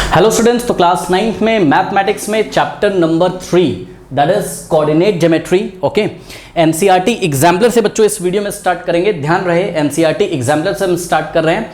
Hello students, तो class 9th में mathematics में chapter number 3 that is coordinate geometry. Okay, NCERT exemplar से बच्चों इस वीडियो में स्टार्ट करेंगे। ध्यान रहे, एनसीईआरटी एग्जाम्पलर से हम स्टार्ट कर रहे हैं।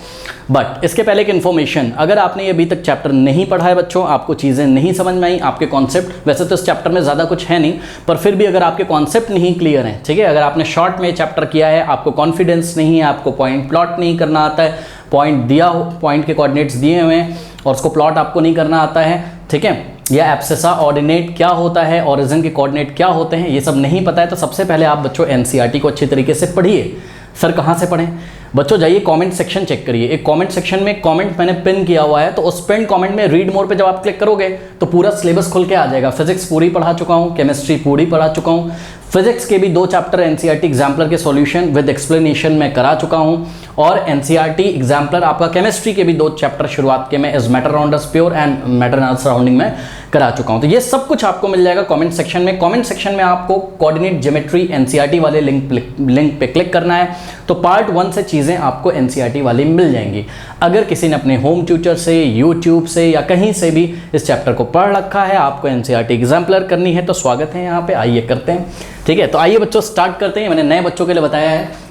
बट इसके पहले एक इन्फॉर्मेशन, अगर आपने अभी तक चैप्टर नहीं पढ़ा है बच्चों, आपको चीज़ें नहीं समझ में आई, आपके कॉन्सेप्ट, वैसे तो इस चैप्टर में ज़्यादा कुछ है नहीं, पर फिर भी अगर आपके कॉन्सेप्ट नहीं क्लियर हैं, ठीक है, अगर आपने शॉर्ट में चैप्टर किया है, आपको कॉन्फिडेंस नहीं है, आपको पॉइंट प्लॉट नहीं करना आता है, पॉइंट दिया हो, पॉइंट के कोऑर्डिनेट्स दिए हुए हैं और उसको प्लॉट आपको नहीं करना आता है, ठीक है, या एब्सिसा ऑर्डिनेट क्या होता है, ओरिजिन के कोऑर्डिनेट क्या होते हैं, ये सब नहीं पता है, तो सबसे पहले आप बच्चों एनसीईआरटी को अच्छी तरीके से पढ़िए। सर कहाँ से पढ़ें बच्चों? जाइए कमेंट सेक्शन चेक करिए। एक कमेंट सेक्शन में कमेंट मैंने पिन किया हुआ है, तो उस पिन कमेंट में रीड मोर पे जब आप क्लिक करोगे तो पूरा सिलेबस खुल के आ जाएगा। फिजिक्स पूरी पढ़ा चुका हूँ, केमिस्ट्री पूरी पढ़ा चुका हूँ, फिजिक्स के भी 2 चैप्टर एनसीईआरटी एग्जाम्पलर के सॉल्यूशन विद एक्सप्लेनेशन में करा चुका हूँ, और एनसीईआरटी एग्जाम्पलर आपका केमिस्ट्री के भी 2 चैप्टर शुरुआत के में is matter around us pure and matter in surrounding में करा चुका हूँ। तो ये सब कुछ आपको मिल जाएगा कमेंट सेक्शन में। कमेंट सेक्शन में आपको कोऑर्डिनेट ज्योमेट्री एनसीईआरटी वाले लिंक पे क्लिक करना है, तो पार्ट 1 से चीज़ें आपको एनसीईआरटी वाली मिल जाएंगी। अगर किसी ने अपने होम ट्यूटर से, यूट्यूब से या कहीं से भी इस चैप्टर को पढ़ रखा है, आपको एनसीईआरटी एग्जाम्पलर करनी है, तो स्वागत है यहाँ पे, आइए करते हैं। ठीक है, तो आइए बच्चों स्टार्ट करते हैं। मैंने नए बच्चों के लिए बताया है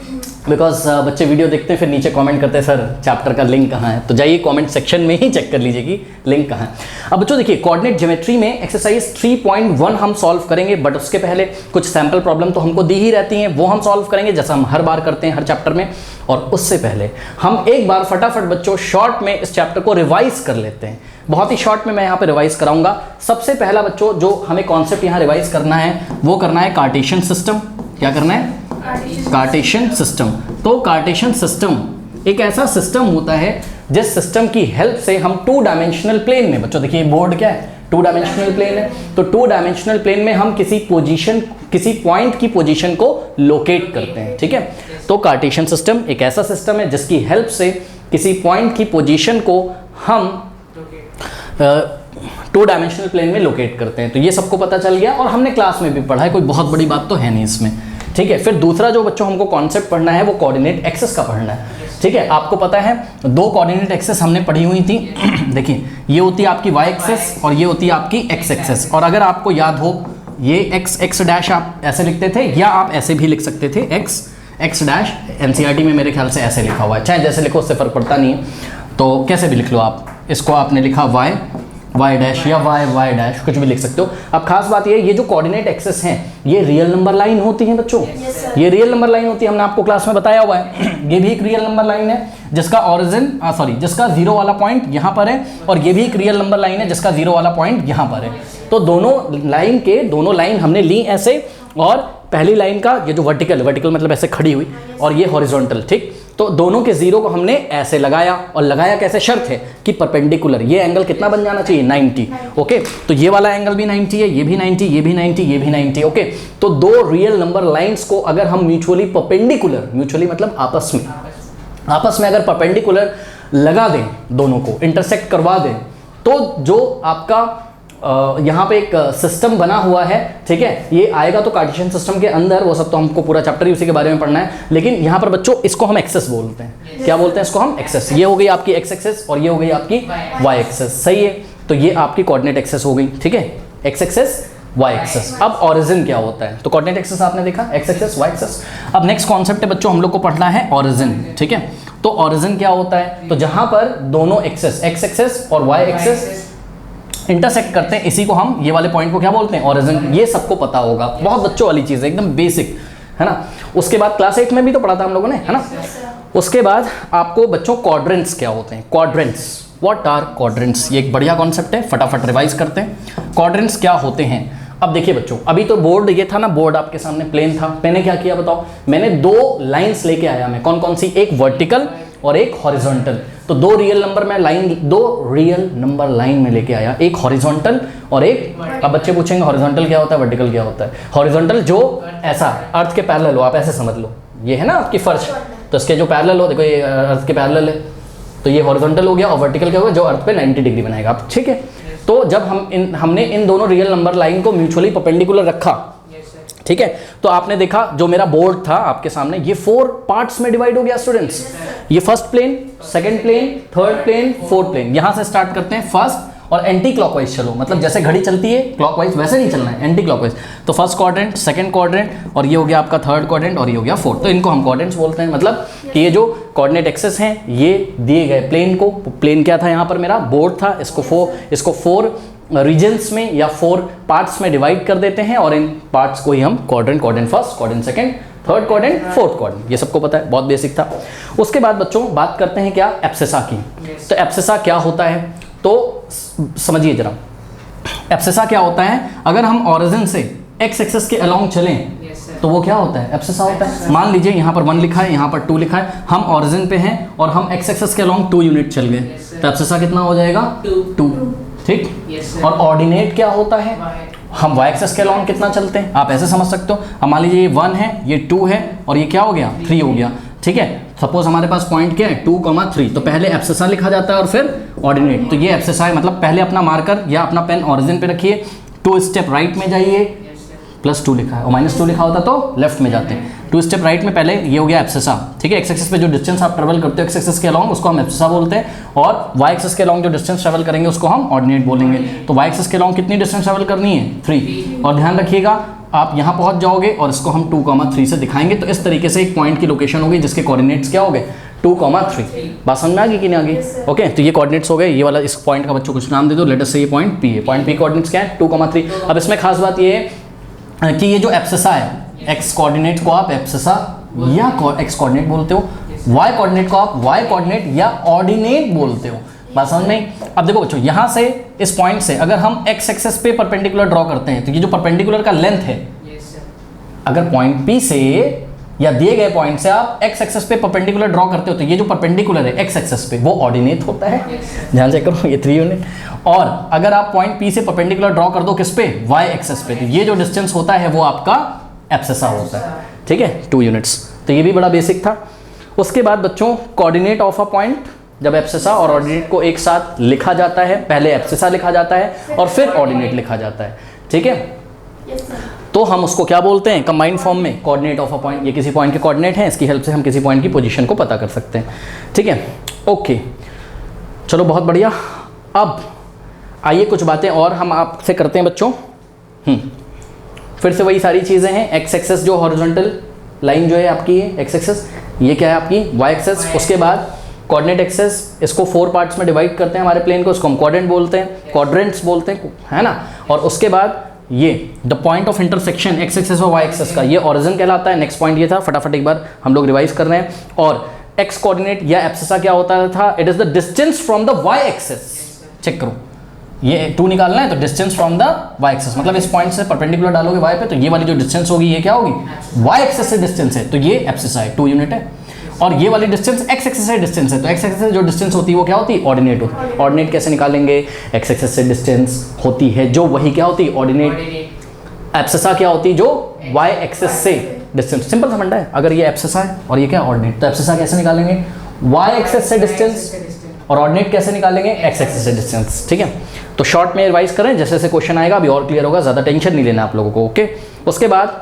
बिकॉज बच्चे वीडियो देखते हैं फिर नीचे कमेंट करते हैं सर चैप्टर का लिंक कहाँ है, तो जाइए कमेंट सेक्शन में ही चेक कर लीजिए कि लिंक कहाँ है। अब बच्चों देखिए, कोऑर्डिनेट ज्योमेट्री में एक्सरसाइज 3.1 हम सॉल्व करेंगे, बट उसके पहले कुछ सैम्पल प्रॉब्लम तो हमको दी ही रहती हैं, वो हम सॉल्व करेंगे जैसा हम हर बार करते हैं हर चैप्टर में। और उससे पहले हम एक बार फटाफट बच्चों शॉर्ट में इस चैप्टर को रिवाइज कर लेते हैं। बहुत ही शॉर्ट में मैं यहाँ पे रिवाइज कराऊंगा। सबसे पहला बच्चों जो हमें कॉन्सेप्ट यहाँ रिवाइज करना है वो करना है कार्टेशियन सिस्टम। क्या करना है? Cartesian system. तो कार्टेशियन सिस्टम एक ऐसा सिस्टम होता है जिस सिस्टम की हेल्प से हम 2 डायमेंशनल प्लेन में, बच्चों देखिए बोर्ड क्या है, 2 डायमेंशनल प्लेन है, तो 2 डायमेंशनल प्लेन में हम किसी पॉइंट की पोजीशन को लोकेट करते हैं। ठीक है, तो कार्टेशियन सिस्टम एक ऐसा सिस्टम है जिसकी हेल्प से किसी पॉइंट की पोजीशन को हम 2 डायमेंशनल प्लेन में लोकेट करते हैं। तो ये सबको पता चल गया और हमने क्लास में भी पढ़ा है, कोई बहुत बड़ी बात तो है नहीं इसमें। ठीक है, फिर दूसरा जो बच्चों हमको कॉन्सेप्ट पढ़ना है वो कोऑर्डिनेट एक्सेस का पढ़ना है। ठीक है, आपको पता है 2 कोऑर्डिनेट एक्सेस हमने पढ़ी हुई थी। देखिए, ये होती है आपकी वाई एक्सेस और ये होती है आपकी एक्स एक्सेस। और अगर आपको याद हो, ये एक्स डैश आप ऐसे लिखते थे या आप ऐसे भी लिख सकते थे, एक्स डैश। एनसीईआरटी में मेरे ख्याल से ऐसे लिखा हुआ है, चाहे जैसे लिखो उससे फर्क पड़ता नहीं है, तो कैसे भी लिख लो आप। इसको आपने लिखा वाई डैश या वाई डैश, कुछ भी लिख सकते हो। अब खास बात ये जो कोऑर्डिनेट एक्सेस हैं ये रियल नंबर लाइन होती है बच्चों। ये रियल नंबर लाइन होती है, हमने आपको क्लास में बताया हुआ है। ये भी एक रियल नंबर लाइन है जिसका जिसका 0 वाला पॉइंट यहाँ पर है, और ये भी एक रियल नंबर लाइन है जिसका 0 वाला पॉइंट यहाँ पर है। तो दोनों लाइन हमने ली ऐसे, और पहली लाइन का ये जो वर्टिकल मतलब ऐसे खड़ी हुई, और ये हॉरिजॉन्टल, ठीक, तो दोनों के 0 को हमने ऐसे लगाया, और लगाया कैसे? शर्त है कि परपेंडिकुलर, ये एंगल कितना बन जाना चाहिए? 90। ओके, तो ये वाला एंगल भी 90 है, ये भी 90, ये भी 90, ये भी 90। ओके, तो 2 रियल नंबर लाइंस को अगर हम म्यूचुअली परपेंडिकुलर, म्यूचुअली मतलब आपस में अगर परपेंडिकुलर लगा दें, दोनों को इंटरसेक्ट करवा दें, तो जो आपका यहाँ पे एक सिस्टम बना हुआ है, ठीक है, ये आएगा तो कार्टेशियन सिस्टम के अंदर, वो सब तो हमको पूरा चैप्टर ही उसी के बारे में पढ़ना है। लेकिन यहाँ पर बच्चों इसको हम एक्सेस बोलते हैं। क्या बोलते हैं इसको हम? एक्सेस। ये हो गई आपकी एक्स एक्सेस और ये हो गई आपकी वाई एक्सेस। सही है, तो ये आपकी कोऑर्डिनेट एक्सेस हो गई। ठीक है, एक्स एक्सेस वाई एक्सेस। अब ओरिजिन क्या होता है? तो कोऑर्डिनेट एक्सेस आपने देखा, एक्स एक्सेस वाई एक्सेस। अब नेक्स्ट कॉन्सेप्ट है बच्चों हम लोग को पढ़ना है ओरिजिन। ठीक है, तो ओरिजिन क्या होता है? तो जहां पर दोनों एक्सेस, एक्स एक्सेस और वाई एक्सेस इंटरसेक्ट करते हैं, इसी को हम, ये वाले पॉइंट को क्या बोलते हैं? ओरिजिन। ये सबको पता होगा, बहुत बच्चों वाली चीज़ है, एकदम बेसिक है ना। उसके बाद क्लास 8 में भी तो पढ़ा था हम लोगों ने, है ना। उसके बाद आपको बच्चों क्वाड्रेंट्स क्या होते हैं? Quadrants, what are quadrants? ये एक बढ़िया कॉन्सेप्ट है, फटाफट रिवाइज करते हैं। क्वाड्रेंट्स क्या होते हैं? अब देखिए बच्चों, अभी तो बोर्ड ये था ना, बोर्ड आपके सामने प्लेन था, मैंने क्या किया बताओ? मैंने 2 लाइंस लेके आया मैं, कौन सी? एक वर्टिकल और एक हॉरिजॉन्टल। तो 2 रियल नंबर लाइन में लेके आया, एक हॉरिजॉन्टल और एक, अब बच्चे पूछेंगे हॉरिजॉन्टल क्या होता है, वर्टिकल क्या होता है? हॉरिजॉन्टल जो ऐसा अर्थ के पैरेलल हो, आप ऐसे समझ लो, ये है ना आपकी फर्श, तो इसके जो पैरेलल हो, देखो ये अर्थ के पैरेलल है, तो ये हॉरिजॉन्टल हो गया, और वर्टिकल क्या होगा? जो अर्थ पे 90 डिग्री बनाएगा। ठीक है, तो जब हमने इन दोनों रियल नंबर लाइन को म्यूचुअली परपेंडिकुलर रखा, ठीक है, तो आपने देखा जो मेरा बोर्ड था आपके सामने, ये 4 पार्ट्स में डिवाइड हो गया स्टूडेंट्स। ये first plane, second plane, third plane, fourth plane. यहां से स्टार्ट करते हैं, फर्स्ट और एंटी क्लॉकवाइज चलो, मतलब जैसे घड़ी चलती है क्लॉकवाइज वैसे नहीं चलना है, एंटी क्लॉकवाइज। तो फर्स्ट क्वाड्रेंट, सेकंड क्वाड्रेंट, और ये हो गया आपका थर्ड क्वाड्रेंट, और ये हो गया फोर्थ। तो इनको हम क्वाड्रेंट्स बोलते हैं, मतलब कि ये जो कोऑर्डिनेट एक्सेस हैं ये दिए गए प्लेन को, प्लेन क्या था यहाँ पर मेरा बोर्ड था, इसको 4 रीजन्स में या 4 पार्ट्स में डिवाइड कर देते हैं और इन पार्ट्स को ही हम quadrant first, quadrant second, third quadrant, fourth quadrant, ये सबको पता है, बहुत बेसिक था। उसके बाद बच्चों बात करते हैं क्या, एब्सेसा की। तो एब्सेसा क्या होता है, तो समझिए जरा, एब्सेसा क्या होता है, अगर हम ओरिजिन से एक्स एक्सेस के अलोंग चलें तो वो क्या होता है, एब्सेसा होता है। मान लीजिए यहाँ पर 1 लिखा है, यहाँ पर 2 लिखा है, हम ओरिजिन पे हैं और हम एक्स एक्सेस के अलोंग 2 यूनिट चल गए, तो एब्सेसा कितना हो जाएगा, 2, ठीक। और ऑर्डिनेट क्या होता है, हम वाई एक्सेस के अलोंग कितना चलते हैं, आप ऐसे समझ सकते हो, हम मान लीजिए ये 1 है, ये 2 है, और ये क्या हो गया, 3 हो गया, ठीक है। सपोज हमारे पास पॉइंट क्या है, 2,3, तो पहले एब्सेसा लिखा जाता है और फिर ऑर्डिनेट। तो ये एब्सेसा है, मतलब पहले अपना मार्कर या अपना पेन ओरिजिन पे रखिए, 2 स्टेप राइट में जाइए, +2 लिखा है और -2 लिखा होता तो लेफ्ट में जाते हैं, 2 स्टेप राइट में पहले ये हो गया एब्सेसा, ठीक है। एक्स एक्सिस पे जो डिस्टेंस आप ट्रेवल करते हो एक्स एक्सिस के अलोंग उसको हम एब्सेसा बोलते हैं, और वाई एक्सिस के अलोंग जो डिस्टेंस ट्रेवल करेंगे उसको हम ऑर्डिनेट बोलेंगे। तो वाई एक्सिस के अलोंग कितनी डिस्टेंस ट्रेवल करनी है, 3, और ध्यान रखिएगा आप यहाँ पहुँच जाओगे और इसको हम 2,3 से दिखाएंगे, तो इस तरीके से एक पॉइंट की लोकेशन होगी जिसके कोऑर्डिनेट्स क्या हो गए, 2,3। बात समझ में आ गई कि नहीं आ गई, ओके। तो ये कोऑर्डिनेट्स हो गए, ये वाला इस पॉइंट का बच्चों कुछ नाम दे दो, लेट अस से ये पॉइंट पी है, पॉइंट पी कोऑर्डिनेट्स क्या है, 2,3। अब इसमें खास बात ये है कि ये जो एब्सेसा है, एक्स कोऑर्डिनेट को आप एब्सेसा या एक्स कोऑर्डिनेट बोलते हो, वाई कोऑर्डिनेट को आप वाई कोऑर्डिनेट या ऑर्डिनेट बोलते हो, बात समझ में। अब देखो बच्चों, यहाँ से इस पॉइंट से अगर हम एक्स एक्सेस पे परपेंडिकुलर ड्रॉ करते हैं तो ये जो परपेंडिकुलर का लेंथ है, अगर पॉइंट पी से या दिए गए पॉइंट से आप एक्स एक्सेस पे परपेंडिकुलर ड्रॉ करते हो तो ये जो परपेंडिकुलर है एक्स एक्सेस पे वो ऑर्डिनेट होता है, ध्यान से करो, ये 3 यूनिट। और अगर आप पॉइंट पी से परपेंडिकुलर ड्रॉ कर दो किस पे, वाई एक्सेस पे, तो ये जो डिस्टेंस होता है वो आपका एब्सेसा होता है, ठीक है, 2 यूनिट्स। तो ये भी बड़ा बेसिक था। उसके बाद बच्चों कोऑर्डिनेट ऑफ अ पॉइंट, जब एब्सेसा और ऑर्डिनेट को एक साथ लिखा जाता है, पहले एब्सेसा लिखा जाता है और फिर ऑर्डिनेट लिखा जाता है, ठीक है, तो हम उसको क्या बोलते हैं, कंबाइंड फॉर्म में कोऑर्डिनेट ऑफ अ पॉइंट। ये किसी पॉइंट के कोऑर्डिनेट हैं, इसकी हेल्प से हम किसी पॉइंट की पोजीशन को पता कर सकते हैं, ठीक है, ओके। चलो बहुत बढ़िया। अब आइए कुछ बातें और हम आपसे करते हैं बच्चों। फिर से वही सारी चीज़ें हैं, एक्स एक्सेस जो हॉरिजॉन्टल लाइन जो है आपकी है एक्स एक्सेस, ये क्या है आपकी वाई एक्सेस। उसके बाद कोऑर्डिनेट एक्सेस, इसको 4 पार्ट्स में डिवाइड करते हैं हमारे प्लेन को, इसको हम क्वाड्रेंट बोलते हैं, क्वाड्रेंट्स बोलते हैं, है ना। और उसके बाद ये the point of intersection X axis और वाई एक्सेस का, ये ओरिजिन कहलाता है। नेक्स्ट पॉइंट ये था, फटाफट एक बार हम लोग रिवाइज कर रहे हैं। और एक्स कोऑर्डिनेट या एब्सेसा क्या होता था, it is the distance from the Y axis. Check करो, ये 2 निकालना है तो distance from the Y axis, मतलब इस पॉइंट से परपेंडिकुलर डालोगे वाई पे तो ये वाली जो डिस्टेंस होगी ये क्या होगी, वाई एक्सेस से डिस्टेंस है, तो ये एब्सेसा है, 2 यूनिट है। और ये वाली डिस्टेंस एक्स एक्सेस से डिस्टेंस है, तो एक्स एक्सेस से जो डिस्टेंस होती है वो क्या होती है, ऑर्डिनेट होती है। ऑर्डिनेट कैसे निकालेंगे, एक्स एक्सेस से डिस्टेंस होती है जो वही क्या होती है, ऑर्डिनेट। एब्सेसा क्या होती है, जो वाई एक्सेस से डिस्टेंस। सिंपल सा फंडा है, अगर ये एब्सेसा है और ये क्या ऑर्डिनेट, तो एब्सेसा कैसे निकालेंगे, वाई एक्सेस से डिस्टेंस, और ऑर्डिनेट कैसे निकालेंगे, एक्स एक्सेस से डिस्टेंस, ठीक है। तो शॉर्ट में रिवाइज करें, जैसे जैसे क्वेश्चन आएगा अभी और क्लियर होगा, ज़्यादा टेंशन नहीं लेना आप लोगों को, ओके। उसके बाद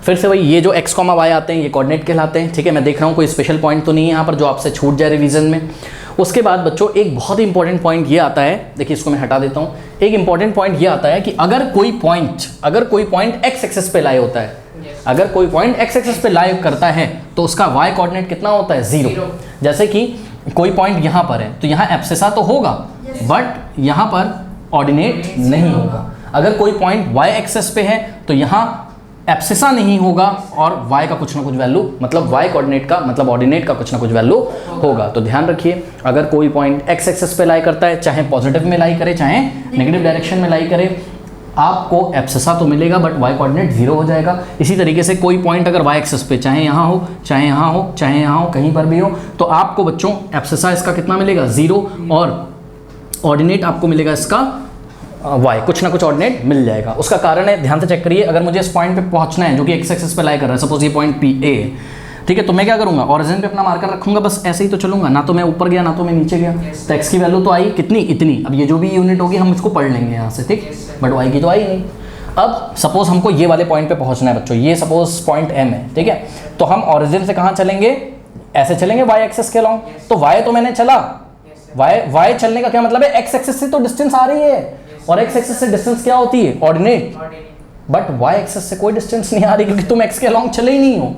फिर से वही, ये जो x, y आते हैं ये कोऑर्डिनेट कहलाते हैं, ठीक है। मैं देख रहा हूँ कोई स्पेशल पॉइंट तो नहीं है यहाँ पर जो आपसे छूट जाए रिवीजन में। उसके बाद बच्चों एक बहुत ही इंपॉर्टेंट पॉइंट ये आता है, देखिए इसको मैं हटा देता हूँ। एक इंपॉर्टेंट पॉइंट ये आता है कि अगर कोई पॉइंट एक्स एक्सेस पे लाई होता है, अगर कोई पॉइंट एक्स एक्सेस पे लाई करता है तो उसका y कोऑर्डिनेट कितना होता है, 0। जैसे कि कोई पॉइंट यहाँ पर है तो यहाँ एब्सेसा तो होगा बट यहाँ पर ऑर्डिनेट नहीं होगा। अगर कोई पॉइंट y एक्सेस पे है तो यहाँ एब्सेसा नहीं होगा और y का कुछ ना कुछ वैल्यू, मतलब y कोऑर्डिनेट का मतलब ऑर्डिनेट का कुछ ना कुछ वैल्यू होगा। तो ध्यान रखिए, अगर कोई पॉइंट x एक्सेस पे लाई करता है, चाहे पॉजिटिव में लाई करे चाहे नेगेटिव डायरेक्शन में लाई करे, आपको एब्सेसा तो मिलेगा बट y कोऑर्डिनेट 0 हो जाएगा। इसी तरीके से कोई पॉइंट अगर y एक्सेस पे चाहे यहाँ हो चाहे यहाँ हो चाहे यहाँ हो, कहीं पर भी हो, तो आपको बच्चों एब्सेसा इसका कितना मिलेगा, 0, और ऑर्डिनेट आपको मिलेगा इसका y, कुछ ना कुछ ऑर्डिनेट मिल जाएगा। उसका कारण है, ध्यान से चेक करिए, अगर मुझे इस पॉइंट पे पहुंचना है जो कि एक्स एक्सिस पे लाई कर रहा है, सपोज ये पॉइंट पी ए, ठीक है, तो मैं क्या करूंगा, ओरिजिन पे अपना मार्कर रखूंगा, बस ऐसे ही तो चलूंगा, ना तो मैं ऊपर गया ना तो मैं नीचे गया। तो एक्स की वैल्यू तो आई कितनी, इतनी। अब ये जो भी यूनिट होगी हम इसको पढ़ लेंगे यहाँ से, ठीक, बट वाई की तो आई नहीं। अब सपोज हमको ये वाले पॉइंट पे पहुंचना है बच्चों, ये सपोज पॉइंट एम है, ठीक है, तो हम ओरिजिन से कहाँ चलेंगे, ऐसे चलेंगे वाई एक्सेस के अलॉन्ग। तो वाई तो मैंने चला वाई चलने का क्या मतलब है, एक्स एक्सिस से तो डिस्टेंस आ रही है, और एक्स एक्सिस से डिस्टेंस क्या होती है, ऑर्डिनेट, बट वाई एक्सिस से कोई डिस्टेंस नहीं आ रही क्योंकि तुम एक्स के अलॉन्ग चले ही नहीं हो,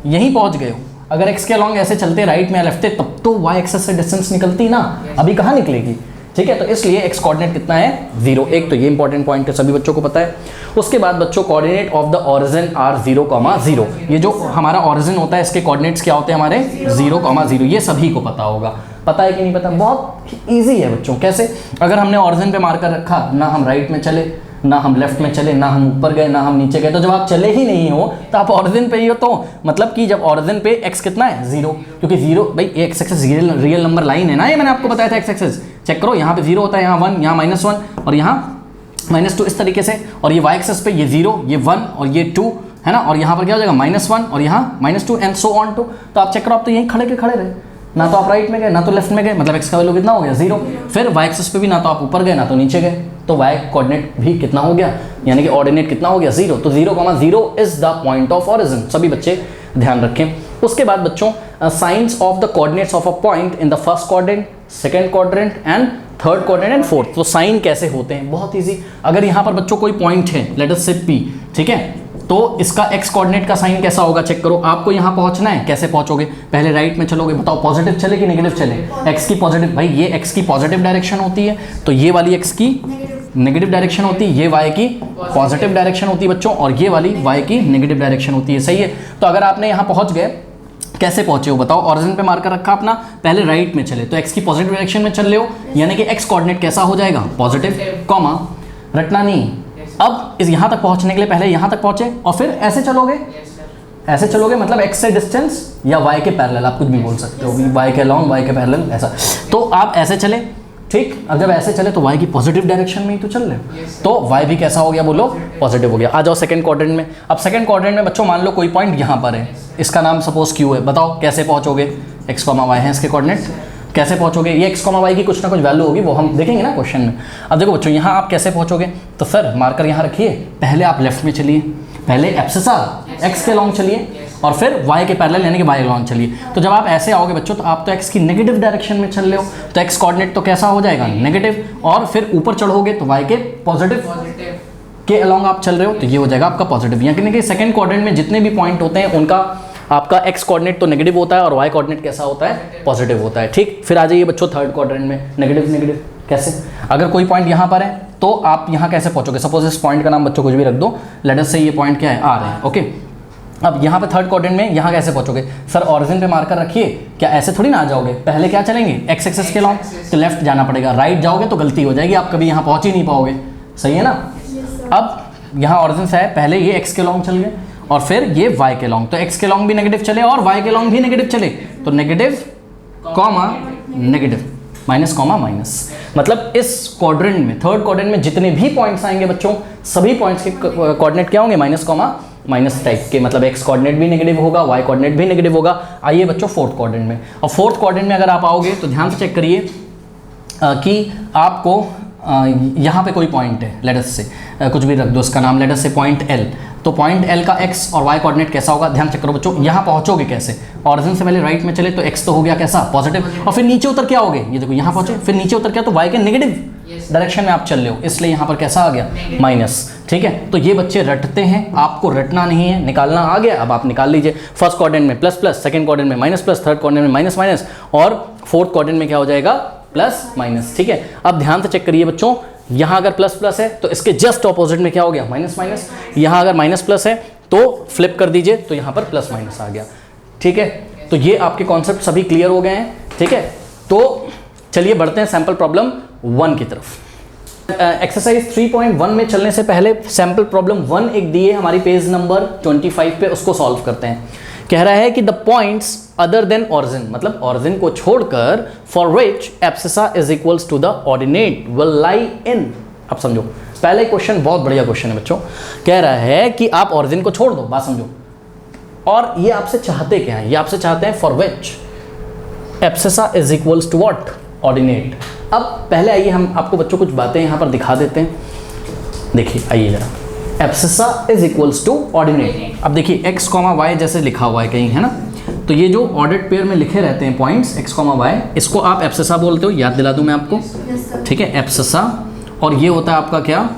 यहीं पहुंच गए हो। अगर एक्स के अलॉन्ग ऐसे चलते राइट में या लेफ्ट तब तो वाई एक्सिस से डिस्टेंस निकलती ना, अभी कहाँ निकलेगी, ठीक है। तो इसलिए एक्स कोऑर्डिनेट कितना है, 0। एक तो ये इंपॉर्टेंट पॉइंट है, सभी बच्चों को पता है। उसके बाद बच्चों coordinate of the origin are 0,0। ये जो हमारा ओरिजिन होता है इसके कोऑर्डिनेट्स क्या होते हैं हमारे 0,0। ये सभी को पता होगा, पता है कि नहीं पता, बहुत इजी है बच्चों। कैसे, अगर हमने ओरिजिन पे मार्कर रखा, ना हम राइट में चले, ना हम लेफ्ट में चले, ना हम ऊपर गए, ना हम नीचे गए, तो जब आप चले ही नहीं हो तो आप ओरिजिन पे ही हो, तो मतलब कि जब ओरिजिन पे x कितना है 0, क्योंकि 0 भाई x axis real number line है ना, ये मैंने आपको बताया था। एक्स एक्सिस चेक करो, यहाँ पे 0 होता है, यहाँ 1, यहाँ -1 और यहाँ -2 इस तरीके से, और ये y एक्सिस पे ये 0, ये 1 और ये 2 है ना, और यहाँ पर क्या हो जाएगा -1 और यहाँ -2 एंड सो ऑन टू। तो आप चेक करो, आप तो यहीं खड़े के खड़े रहे, ना तो आप राइट में गए ना तो लेफ्ट में गए, मतलब x का वैल्यू कितना हो गया 0। फिर y एक्सिस पे भी ना तो आप ऊपर गए ना तो नीचे गए, तो y कोऑर्डिनेट भी कितना हो गया, यानी कि ऑर्डिनेट कितना हो गया 0। तो 0,0 is the point of origin, सभी बच्चे ध्यान रखें। उसके बाद बच्चों science of the coordinates of a point in the first quadrant, second quadrant and third quadrant and fourth. तो साइन कैसे होते हैं, बहुत इजी। अगर यहाँ पर बच्चों कोई पॉइंट है, लेट अस से P, ठीक है, तो इसका एक्स कोऑर्डिनेट का साइन कैसा होगा, चेक करो। आपको यहाँ पहुंचना है, कैसे पहुंचोगे, पहले राइट में चलोगे, बताओ पॉजिटिव चले कि नेगेटिव चले, एक्स की पॉजिटिव, भाई ये एक्स की पॉजिटिव डायरेक्शन होती है, तो ये वाली एक्स की नेगेटिव डायरेक्शन होती है, ये वाई की पॉजिटिव डायरेक्शन होती है बच्चों, और ये वाली वाई की नेगेटिव डायरेक्शन होती है, सही है। तो अगर आपने यहाँ पहुंच गए, कैसे पहुंचे हो बताओ, ओरिजिन पे मार्कर रखा अपना, पहले राइट में चले तो एक्स की पॉजिटिव डायरेक्शन में चल रहे हो, यानी कि एक्स कोऑर्डिनेट कैसा हो जाएगा, पॉजिटिव, कॉमा, रटना नहीं। अब इस यहाँ तक पहुंचने के लिए पहले यहाँ तक पहुंचे और फिर ऐसे चलोगे, ऐसे चलोगे, मतलब x से डिस्टेंस या y के पैरेलल, आप कुछ भी बोल सकते हो, y के लॉन्ग, y के पैरेलल, ऐसा। तो आप ऐसे चले, ठीक। अब जब ऐसे चले तो y की पॉजिटिव डायरेक्शन में ही तो चल रहे हो, तो y भी कैसा हो गया, बोलो पॉजिटिव हो गया। आ जाओ सेकंड क्वाड्रेंट में। अब सेकंड क्वाड्रेंट में बच्चों मान लो कोई पॉइंट यहाँ पर है, इसका नाम सपोज Q है, बताओ कैसे पहुँचोगे, x, y है इसके कोऑर्डिनेट, कैसे पहुंचोगे, ये x, y की कुछ ना कुछ वैल्यू होगी, वो हम देखेंगे ना क्वेश्चन में। अब देखो बच्चों, यहाँ आप कैसे पहुंचोगे, तो फिर मार्कर यहाँ रखिए, पहले आप लेफ्ट में चलिए, पहले एब्सिसा x के लॉन्ग चलिए और फिर y के पैरेलल यानी कि y लॉन्ग चलिए। तो जब आप ऐसे आओगे बच्चों, तो आप तो x की नेगेटिव डायरेक्शन में चल रहे हो, तो x कोऑर्डिनेट तो कैसा हो जाएगा, नेगेटिव, और फिर ऊपर चढ़ोगे तो y के पॉजिटिव के अलॉन्ग आप चल रहे हो, तो ये हो जाएगा आपका पॉजिटिव। यानी कि सेकंड क्वाड्रेंट में जितने भी पॉइंट होते हैं उनका आपका x कोऑर्डिनेट तो नेगेटिव होता है और y कोऑर्डिनेट कैसा होता है, पॉजिटिव होता है, ठीक। फिर आ जाइए बच्चों थर्ड क्वाड्रेंट में, नेगेटिव नेगेटिव कैसे, अगर कोई पॉइंट यहाँ पर है तो आप यहाँ कैसे पहुँचोगे, सपोज इस पॉइंट का नाम बच्चों कुछ भी रख दो, लेट अस से ये पॉइंट क्या है, आ रहे हैं, ओके। अब यहाँ पे थर्ड क्वाड्रेंट में यहाँ कैसे पहुँचोगे, सर ओरिजिन पे मार्कर रखिए, क्या ऐसे थोड़ी ना आ जाओगे, पहले क्या चलेंगे, एक्स एक्सिस के लॉन्ग, तो लेफ्ट जाना पड़ेगा, राइट जाओगे तो गलती हो जाएगी, आप कभी यहाँ पहुँच ही नहीं पाओगे, सही है ना। अब यहाँ ओरिजिन से है, पहले ये एक्स के लॉन्ग चल गए और फिर ये y के लॉन्ग, तो x के लॉन्ग भी नेगेटिव चले और y के लॉन्ग भी नेगेटिव चले, तो negative comma negative, minus comma minus. मतलब इस क्वाड्रेंट में, थर्ड क्वाड्रेंट में जितने भी पॉइंट्स आएंगे बच्चों, सभी पॉइंट्स के कोऑर्डिनेट क्या होंगे, माइनस कॉमा माइनस टाइप के, मतलब x कोऑर्डिनेट भी नेगेटिव होगा, y कोऑर्डिनेट भी नेगेटिव होगा। आइए बच्चों फोर्थ क्वाड्रेंट में, और फोर्थ क्वाड्रेंट में अगर आप आओगे तो ध्यान से चेक करिए कि आपको यहाँ पे कोई पॉइंट है, लेट अस से कुछ भी रख दो, इसका नाम लेट अस से पॉइंट L, तो पॉइंट L का x और y कोऑर्डिनेट कैसा होगा, ध्यान चेक करो बच्चों। यहाँ पहुँचोगे कैसे, ओरिजिन से पहले राइट में चले तो x तो हो गया कैसा, पॉजिटिव, और फिर नीचे उतर क्या होगे, ये देखो यहाँ पहुँचे, फिर नीचे उतर क्या, तो y के नेगेटिव डायरेक्शन में आप चल रहे हो, इसलिए यहाँ पर कैसा आ गया, माइनस, ठीक है। तो ये बच्चे रटते हैं, आपको रटना नहीं है, निकालना आ गया, अब आप निकाल लीजिए। फर्स्ट क्वाड्रेंट में प्लस प्लस, सेकंड क्वाड्रेंट में माइनस प्लस, थर्ड क्वाड्रेंट में माइनस माइनस, और फोर्थ क्वाड्रेंट में क्या हो जाएगा, प्लस माइनस, ठीक है। अब ध्यान से चेक करिए बच्चों, यहाँ अगर प्लस प्लस है तो इसके जस्ट ऑपोजिट में क्या हो गया, माइनस माइनस, यहाँ अगर माइनस प्लस है तो फ्लिप कर दीजिए, तो यहाँ पर प्लस माइनस आ गया, ठीक है। तो ये आपके कॉन्सेप्ट सभी क्लियर हो गए हैं, ठीक है। तो चलिए बढ़ते हैं सैंपल प्रॉब्लम 1 की तरफ। एक्सरसाइज 3.1 में चलने से पहले सैंपल प्रॉब्लम 1 एक दिए हमारी पेज नंबर 25 पे, उसको सॉल्व करते हैं। कह रहा है कि the points other than origin, मतलब ऑरिजिन को छोड़कर, for which abscissa is equals to the ordinate will lie in. अब समझो, पहले क्वेश्चन बहुत बढ़िया क्वेश्चन है बच्चों, कह रहा है कि आप ऑरिजिन को छोड़ दो, बात समझो, और ये आपसे चाहते क्या है, ये आपसे चाहते हैं for which abscissa is equals to what, ordinate. अब पहले आइए हम आपको बच्चों कुछ बातें यहाँ पर दिखा देते हैं, देखिए आइए जरा, abscissa is equals to ordinate. अब देखिए x, y जैसे लिखा हुआ है कहीं, है ना, तो ये जो ऑर्डर्ड पेयर में लिखे रहते हैं पॉइंट्स x, y, इसको आप एब्सेसा बोलते हो, याद दिला दूं मैं आपको, ठीक है, एब्सेसा। और ये होता है आपका क्या,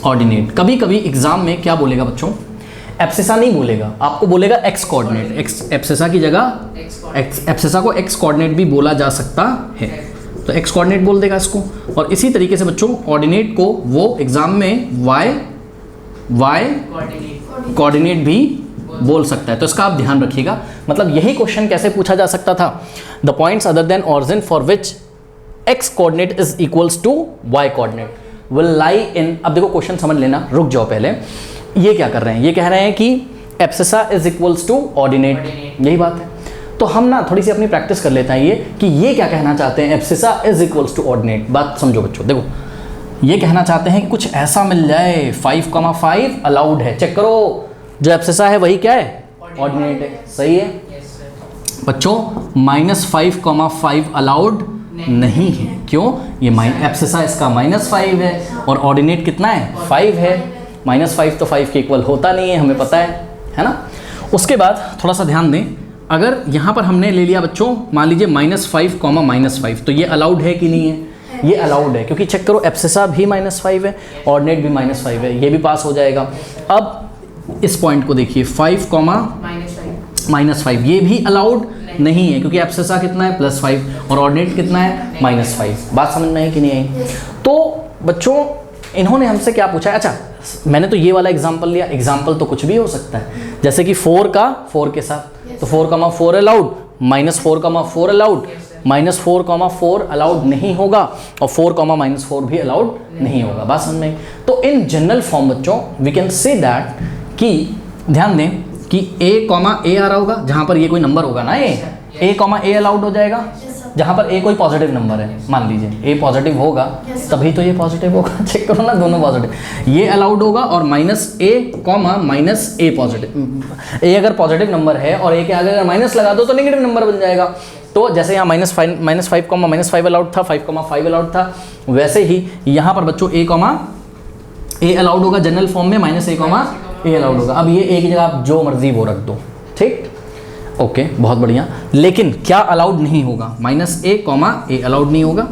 ऑर्डिनेट। कभी कभी एग्जाम में क्या बोलेगा बच्चों, एब्सेसा नहीं बोलेगा, आपको बोलेगा x कोऑर्डिनेट। एब्सेसा की जगह एब्सेसा को x कोऑर्डिनेट भी बोला जा सकता है, तो x कोऑर्डिनेट बोल देगा इसको। और इसी तरीके से बच्चों ऑर्डिनेट को वो एग्जाम में y कोऑर्डिनेट भी बोल सकता है, तो इसका आप ध्यान रखिएगा। मतलब यही क्वेश्चन कैसे पूछा जा सकता था, the points other than origin for which x coordinate is equals to y coordinate will lie in. अब देखो क्वेश्चन समझ लेना, रुक जाओ पहले, ये क्या कर रहे हैं, ये कह रहे हैं कि एब्सेसा इज इक्वल्स टू ऑर्डिनेट, यही बात है। तो हम ना थोड़ी सी अपनी प्रैक्टिस कर लेते हैं ये कि ये क्या कहना चाहते हैं, एब्सेसा इज इक्वल्स टू ऑर्डिनेट। बात समझो बच्चों, देखो ये कहना चाहते हैं कि कुछ ऐसा मिल जाए 5,5 अलाउड है, चेक करो जो एब्सेसा है वही क्या है, ऑर्डिनेट है, सही है बच्चों। -5,5 अलाउड नहीं है, क्यों, ये एब्सेसा इसका -5 है और ऑर्डिनेट कितना है, 5 है। -5 तो 5 के इक्वल होता नहीं है, हमें पता है ना। उसके बाद थोड़ा सा ध्यान दें, अगर यहाँ पर हमने ले लिया बच्चों, मान लीजिए -5, -5, तो ये अलाउड है कि नहीं है, ये अलाउड है, क्योंकि चेक करो एब्सेसा भी -5 है, ऑर्डिनेट भी -5 है, ये भी पास हो जाएगा। अब इस पॉइंट को देखिए 5, -5, ये भी अलाउड नहीं है, क्योंकि एब्सेसा कितना है, +5, और ऑर्डिनेट कितना है, -5। बात समझ में आई कि नहीं आई। तो बच्चों इन्होंने हमसे क्या पूछा है, अच्छा मैंने तो ये वाला एग्जाम्पल लिया, एग्जाम्पल तो कुछ भी हो सकता है, जैसे कि 4 के साथ, तो 4,4 अलाउड, -4,4 अलाउड, -4,4 अलाउड नहीं होगा, और 4,-4 भी अलाउड नहीं होगा। बात समझ में। तो इन जनरल फॉर्म बच्चों वी कैन से दैट कि ध्यान दें कि a, a आ रहा होगा, जहाँ पर ये कोई नंबर होगा ना, a, अलाउड हो जाएगा, जहाँ पर a कोई पॉजिटिव नंबर है, मान लीजिए a पॉजिटिव होगा, तभी तो ये पॉजिटिव होगा, चेक करो ना, दोनों पॉजिटिव, ये अलाउड होगा, और -a, पॉजिटिव, a अगर पॉजिटिव नंबर है और a के आगे अगर माइनस लगा दो तो नेगेटिव नंबर बन जाएगा। तो जैसे यहाँ -5 अलाउड था, 5,5 अलाउड था, वैसे ही यहाँ पर बच्चों a अलाउड होगा जनरल फॉर्म में, -a, अलाउड होगा। अब ये a की जगह आप जो मर्जी वो रख दो, ठीक, ओके, बहुत बढ़िया। लेकिन क्या अलाउड नहीं होगा, -a, अलाउड नहीं होगा।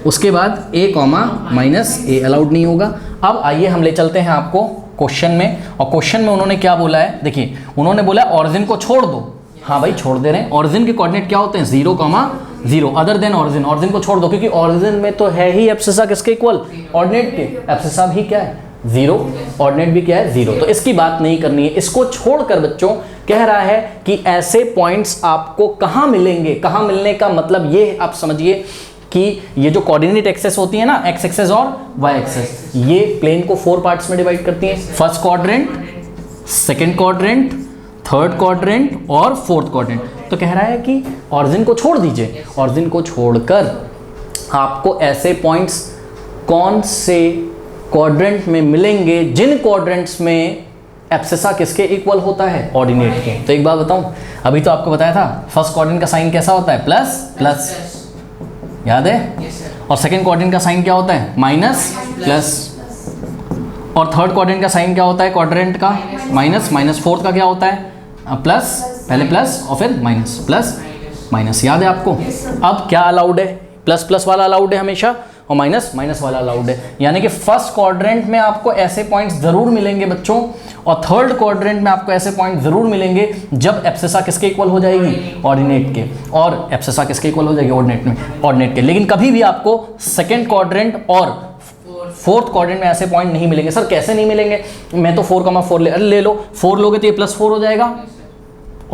उसके बाद a, -a अलाउड नहीं होगा। अब आइए हम ले चलते हैं आपको क्वेश्चन में, और क्वेश्चन में उन्होंने क्या बोला है, देखिए उन्होंने बोला ऑरिजिन को छोड़ दो, हाँ भाई छोड़ दे रहे हैं। ऑरिजिन के कोऑर्डिनेट क्या होते हैं, 0,0, अदर देन ऑरिजिन, ऑरिजिन को छोड़ दो, क्योंकि ऑरिजिन में तो है ही एब्सेसा किसके इक्वल, ऑर्डिनेट के, एब्सेसा भी क्या है 0, ऑर्डिनेट भी क्या है 0, तो इसकी बात नहीं करनी है। इसको छोड़कर बच्चों कह रहा है कि ऐसे पॉइंट्स आपको कहाँ मिलेंगे, कहाँ मिलने का मतलब ये आप समझिए कि ये जो कोऑर्डिनेट एक्सेस होती है ना, x एक्सेस और y एक्सेस, ये प्लेन को 4 पार्ट्स में डिवाइड करती हैं, first quadrant, second quadrant, third quadrant और फोर्थ क्वाड्रेंट। तो कह रहा है कि ऑरिजिन को छोड़ दीजिए, ऑरिजिन को छोड़कर आपको ऐसे पॉइंट्स कौन से क्वाड्रेंट में मिलेंगे जिन क्वाड्रेंट्स में एब्सेसा किसके इक्वल होता है, ऑर्डिनेट के। तो एक बात बताऊं, अभी तो आपको बताया था फर्स्ट क्वाड्रेंट का साइन कैसा होता है, प्लस, याद है, और सेकंड क्वाड्रेंट का साइन क्या होता है, माइनस, और थर्ड क्वाड्रेंट का साइन क्या होता है, क्वाड्रेंट का माइनस, फोर्थ का क्या होता है, प्लस, पहले प्लस और फिर माइनस, याद है आपको। अब क्या अलाउड है, प्लस वाला अलाउड है हमेशा, और माइनस वाला अलाउड है, यानी कि फर्स्ट क्वाड्रेंट में आपको ऐसे पॉइंट्स जरूर मिलेंगे बच्चों, और थर्ड क्वाड्रेंट में आपको ऐसे पॉइंट जरूर मिलेंगे जब एब्सेसा किसके इक्वल हो जाएगी, ऑर्डिनेट के, और एब्सेसा किसके इक्वल हो जाएगी, ऑर्डिनेट के। लेकिन कभी भी आपको सेकंड क्वाड्रेंट और फोर्थ क्वाड्रेंट में ऐसे पॉइंट नहीं मिलेंगे। सर कैसे नहीं मिलेंगे, मैं तो 4,4 ले लो, 4 लोगे तो ये +4 हो जाएगा,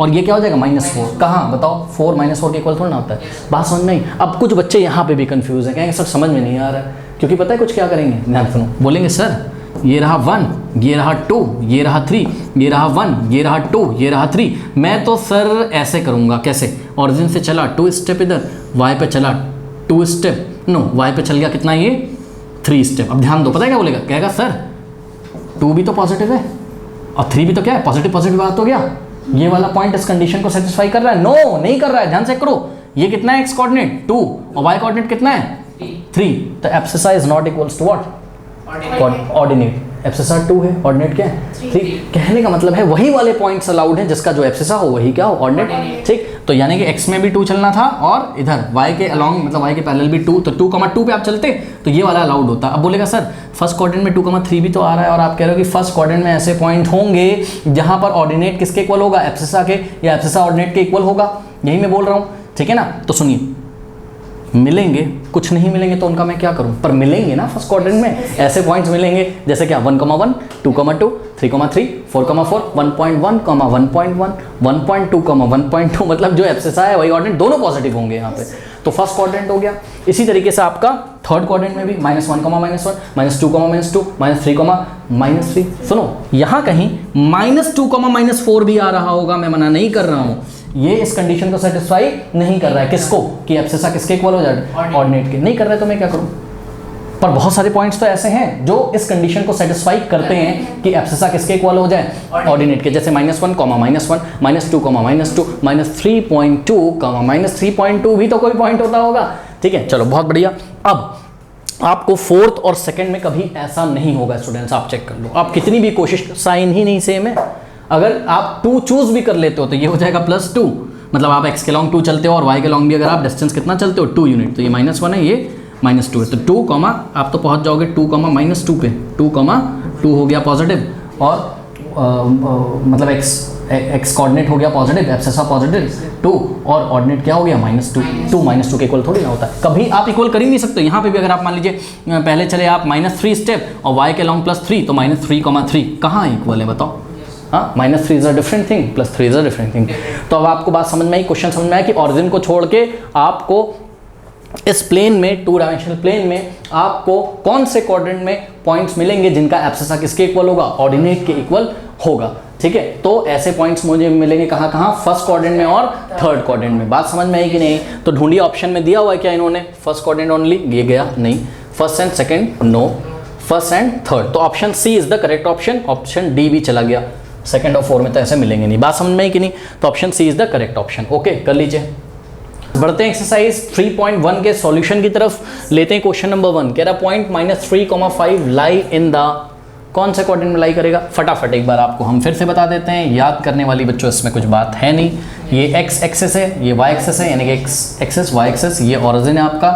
और ये क्या हो जाएगा, -4। कहाँ बताओ, 4 -4 के इक्वल थोड़ा ना होता है। बात समझ नहीं। अब कुछ बच्चे यहाँ पे भी कंफ्यूज हैं, कहेंगे सर समझ में नहीं आ रहा है, क्योंकि पता है कुछ क्या करेंगे, ध्यान सुनो, बोलेंगे सर ये रहा 1, ये रहा 2, ये रहा 3, ये रहा 1, ये रहा 2, ये रहा 3, मैं तो सर ऐसे करूँगा, कैसे, ऑरिजिन से चला 2 स्टेप इधर, y पे चला 2 स्टेप, नो y पे चल गया कितना, ये 3 स्टेप। अब ध्यान दो, पता है क्या बोलेगा, कहेगा सर 2 भी तो पॉजिटिव है और 3 भी तो क्या है, पॉजिटिव बात हो गया, ये वाला पॉइंट इस कंडीशन को सेटिस्फाई कर रहा है, नो नहीं कर रहा है, ध्यान से करो, ये कितना है, x कोऑर्डिनेट 2 और y कोऑर्डिनेट कितना है 3, तो abscissa is not equals to what, ordinate. Abscissa 2 है, ऑर्डिनेट क्या है 3। कहने का मतलब है वही वाले पॉइंट्स अलाउड हैं जिसका जो एब्सिसा हो वही क्या हो ऑर्डिनेट, ठीक। तो यानी कि x में भी 2 चलना था और इधर y के अलॉन्ग मतलब y के पैरेलल भी 2, तो 2,2 पे आप चलते तो ये वाला अलाउड होता। अब बोलेगा सर फर्स्ट क्वाड्रेंट में 2,3 भी तो आ रहा है और आप कह रहे हो कि फर्स्ट क्वाड्रेंट में ऐसे पॉइंट होंगे जहां पर ऑर्डिनेट किसके इक्वल होगा, एब्सिसा के, या एब्सिसा ऑर्डिनेट के इक्वल होगा, यही मैं बोल रहा हूँ, ठीक है ना। तो सुनिए, मिलेंगे, कुछ नहीं मिलेंगे तो उनका मैं क्या करूं, पर मिलेंगे ना फर्स्ट क्वाड्रेंट में, ऐसे पॉइंट्स मिलेंगे जैसे क्या 1,1, 2,2, 3,3, 4,4, 1.1, 1.1, 1.2, 1.2, मतलब जो एब्सिसा है वही ऑर्डिनेट, दोनों पॉजिटिव होंगे यहाँ पे, तो फर्स्ट क्वाड्रेंट हो गया। इसी तरीके से आपका थर्ड क्वाड्रेंट में भी -1, -1, -2, -2, -3, सुनो यहाँ कहीं -2, -4 भी आ रहा होगा, मैं मना नहीं कर रहा हूँ, ये इस कंडीशन को सेटिस्फाई नहीं कर रहा है, किसको, कि एब्सिसा किसके इक्वल हो जाए, ऑर्डिनेट के, नहीं कर रहा है तो मैं क्या करूं। पर बहुत सारे पॉइंट्स तो ऐसे हैं जो इस कंडीशन को सेटिस्फाई करते हैं कि एब्सिसा किसके इक्वल हो जाए, ऑर्डिनेट के, जैसे -1, -1, -2, -2, -3.2, -3.2 भी तो कोई पॉइंट होता होगा, ठीक है। चलो बहुत बढ़िया। अब आपको फोर्थ और सेकंड में कभी ऐसा नहीं होगा स्टूडेंट्स, आप चेक कर लो, आप कितनी भी कोशिश, साइन ही नहीं सेम है। अगर आप 2 चूज भी कर लेते हो तो ये हो जाएगा +2, मतलब आप x के लॉन्ग 2 चलते हो और y के लॉन्ग भी अगर आप डिस्टेंस कितना चलते हो 2 यूनिट, तो ये -1 है, ये -2 है, तो 2, आप तो पहुंच जाओगे 2, -2 पे, 2 हो गया पॉजिटिव, और मतलब x कोऑर्डिनेट हो गया पॉजिटिव, एब्सिसा पॉजिटिव 2, और ऑर्डिनेट क्या हो गया -2 -2 के इक्वल थोड़ी ना होता है, कभी आप इक्वल कर ही नहीं सकते। यहाँ पे भी अगर आप मान लीजिए पहले चले आप -3 स्टेप और y के लॉन्ग +3, तो -3,3 कहाँ इक्वल है बताओ, हाँ, -3 is a different thing, +3 is a different thing. तो अब आपको बात समझ में आई, क्वेश्चन समझ में आया कि ऑरिजिन को छोड़ के आपको इस प्लेन में, 2 डायमेंशनल प्लेन में आपको कौन से क्वाड्रेंट में पॉइंट्स मिलेंगे जिनका एब्सिसा किसके इक्वल होगा, ऑर्डिनेट के इक्वल होगा, ठीक है। तो ऐसे पॉइंट्स मुझे मिलेंगे कहाँ कहाँ, फर्स्ट क्वाड्रेंट में और थर्ड क्वाड्रेंट में। बात समझ में आई कि नहीं। तो ढूंढिए, ऑप्शन में दिया हुआ है क्या इन्होंने, फर्स्ट क्वाड्रेंट ओनली, ये गया नहीं, first and second no, first and third, तो option C is the correct option, option D भी चला गया, सेकंड और फोर्थ में तो ऐसे मिलेंगे नहीं। बात समझ में आई कि नहीं। तो option C is the correct option, okay कर लीजिए। बढ़ते हैं एक्सरसाइज 3.1 के सॉल्यूशन की तरफ, लेते हैं क्वेश्चन नंबर 1। कह रहा पॉइंट -3,5 लाई इन द, कौन से क्वाड्रेंट में लाई करेगा, फटाफट एक बार आपको हम फिर से बता देते हैं, याद करने वाली बच्चों इसमें कुछ बात है नहीं। ये x एक्सिस है, ये y एक्सिस है, यानी कि x एक्सिस y एक्सिस, ये ऑरिजिन है आपका,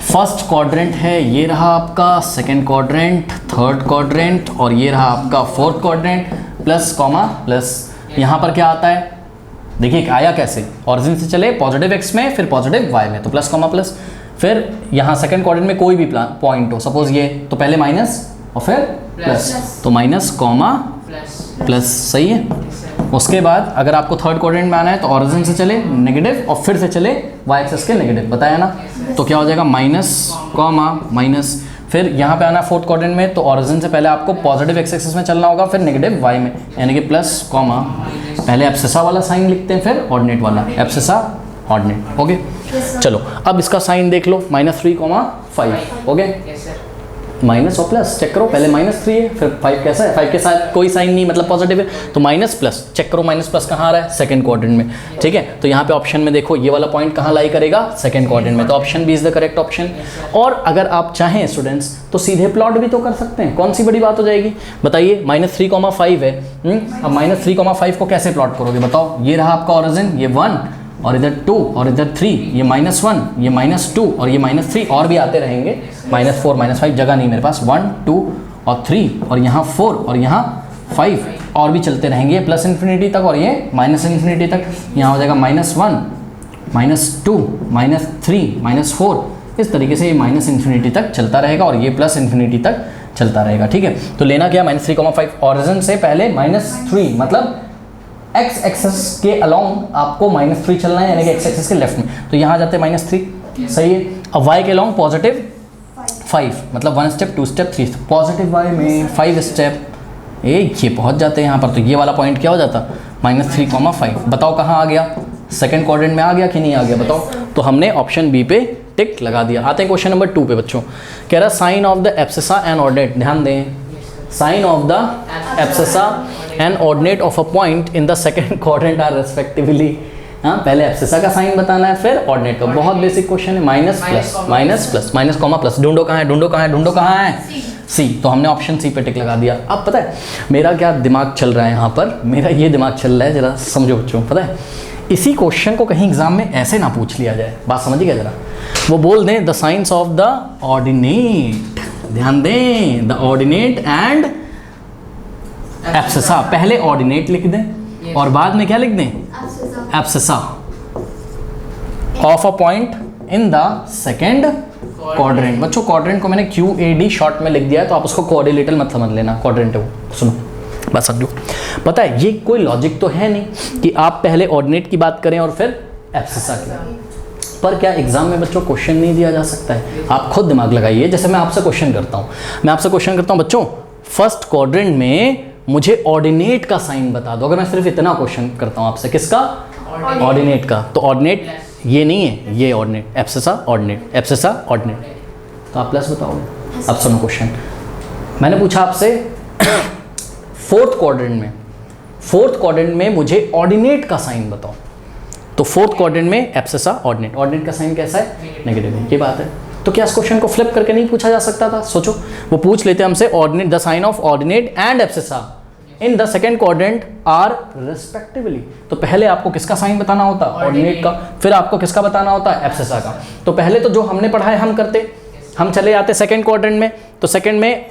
फर्स्ट क्वाड्रेंट है, ये रहा आपका सेकंड क्वाड्रेंट, थर्ड क्वाड्रेंट, और ये रहा आपका fourth quadrant, plus comma plus. यहाँ पर क्या आता है, देखिए आया कैसे, ऑरिजिन से चले पॉजिटिव x में, फिर पॉजिटिव y में, तो प्लस कॉमा प्लस, फिर यहाँ सेकंड क्वाड्रेंट में कोई भी पॉइंट हो, सपोज ये, तो पहले माइनस और फिर प्लस, तो माइनस कॉमा प्लस, सही है। उसके बाद अगर आपको थर्ड क्वाड्रेंट में आना है तो ऑरिजिन से चले नेगेटिव और फिर से चले y एक्सिस के नेगेटिव, बताया ना, तो क्या हो जाएगा माइनस कॉमा माइनस। फिर यहाँ पे आना फोर्थ क्वाड्रेंट में, तो ऑरिजिन से पहले आपको पॉजिटिव x एक्सिस में चलना होगा, फिर नेगेटिव y में, यानी कि प्लस कॉमा, पहले एब्सिसा वाला साइन लिखते हैं, फिर ऑर्डिनेट वाला, एब्सिसा ऑर्डिनेट, ओके। चलो अब इसका साइन देख लो, -3,5, ओके, माइनस और प्लस चेक करो, पहले -3 है, फिर 5 कैसा है, 5 के साथ कोई साइन नहीं, मतलब पॉजिटिव है, तो माइनस प्लस, चेक करो माइनस प्लस कहाँ आ रहा है, सेकंड क्वाड्रेंट में, ठीक है। तो यहाँ पे ऑप्शन में देखो ये वाला पॉइंट कहाँ लाई करेगा, सेकंड क्वाड्रेंट में, तो option B is the correct option. और अगर आप चाहें स्टूडेंट्स तो सीधे प्लॉट भी तो कर सकते हैं, कौन सी बड़ी बात हो जाएगी, बताइए। -3,5 है, अब -3,5 को कैसे प्लॉट करोगे बताओ, ये रहा आपका ऑरिजिन, ये 1 और इधर 2 और इधर 3, ये -1, ये -2 और ये -3, और भी आते रहेंगे, -4 -5, जगह नहीं मेरे पास, 1 2 और 3 और यहाँ 4 और यहाँ 5, और भी चलते रहेंगे प्लस इन्फिनिटी तक, और ये माइनस इन्फिनिटी तक, यहाँ हो जाएगा -1 -2 -3 -4, इस तरीके से ये माइनस इन्फिनिटी तक चलता रहेगा और ये प्लस इन्फिनिटी तक चलता रहेगा, ठीक है। तो लेना क्या, -3,5, ऑरिजिन से पहले -3, मतलब x एक्सिस के अलोंग आपको -3 चलना है, यानी कि x एक्सिस के लेफ्ट में, तो यहाँ जाते हैं -3, सही है। अब y के अलोंग पॉजिटिव 5, मतलब 1 स्टेप 2 स्टेप 3, पॉजिटिव y में 5 स्टेप, ये पहुँच जाते हैं यहाँ पर, तो ये वाला पॉइंट क्या हो जाता, -3,5, बताओ कहाँ आ गया, सेकंड क्वाड्रेंट में आ गया कि नहीं आ गया बताओ। तो हमने ऑप्शन बी पे टिक लगा दिया। आते हैं क्वेश्चन नंबर 2 पे बच्चों, कह रहा sign of the abscissa and ordinate, ध्यान दें, sign of the abscissa and ordinate of a point in the second quadrant are respectively. हाँ, पहले एब्सिसा का साइन बताना है, फिर ऑर्डिनेट का, बहुत बेसिक क्वेश्चन है, minus plus minus plus, minus comma plus, ढूंढो कहाँ है, ढूंढो कहाँ है, ढूंढो कहाँ है, सी, तो हमने ऑप्शन सी पे टिक लगा दिया। अब पता है मेरा क्या दिमाग चल रहा है यहाँ पर, मेरा ये दिमाग चल रहा है, जरा समझो बच्चों। पता है इसी क्वेश्चन को कहीं एग्जाम में ऐसे ना पूछ लिया जाए, बात समझिएगा जरा। वो बोल दें the science of the ordinate, ध्यान दें द ऑर्डिनेट एंड एब्सिसा, पहले ऑर्डिनेट लिख दें और बाद में क्या लिख दें, abscissa of a point in the second quadrant. बच्चों क्वाड्रेंट को मैंने QAD शॉर्ट में लिख दिया है, तो आप उसको क्वाड्रिलेटरल मत समझ लेना, क्वाड्रेंट है वो। सुनो बस समझो, पता है ये कोई लॉजिक तो है नहीं कि आप पहले ऑर्डिनेट की बात करें और फिर एब्सिसा की, पर क्या एग्जाम में बच्चों क्वेश्चन नहीं दिया जा सकता है? आप खुद दिमाग लगाइए। जैसे मैं आपसे क्वेश्चन करता हूँ, मैं आपसे क्वेश्चन करता हूँ बच्चों फर्स्ट क्वाड्रेंट में मुझे ऑर्डिनेट का साइन बता दो। अगर मैं सिर्फ इतना क्वेश्चन करता हूँ आपसे, किसका? ऑर्डिनेट का। तो ऑर्डिनेट ये नहीं है, ये ordinate, abscissa ordinate, abscissa ordinate, तो आप प्लस बताओगे। अब सुनो क्वेश्चन, मैंने पूछा आपसे फोर्थ क्वाड्रेंट में मुझे ऑर्डिनेट का साइन बताओ, तो फोर्थ क्वाड्रेंट में एब्सिसा ऑर्डिनेट, ऑर्डिनेट का साइन कैसा है? नेगेटिव है, ये बात है। तो क्या इस क्वेश्चन को फ्लिप करके नहीं पूछा जा सकता था? सोचो, वो पूछ लेते हमसे ordinate the sign of ordinate and abscissa in the second quadrant are respectively, तो पहले आपको किसका साइन बताना होता? ऑर्डिनेट का, फिर आपको किसका बताना होता? एब्सिसा का। तो पहले तो जो हमने पढ़ा है हम करते, हम चले जाते सेकेंड क्वाड्रेंट में, तो सेकेंड में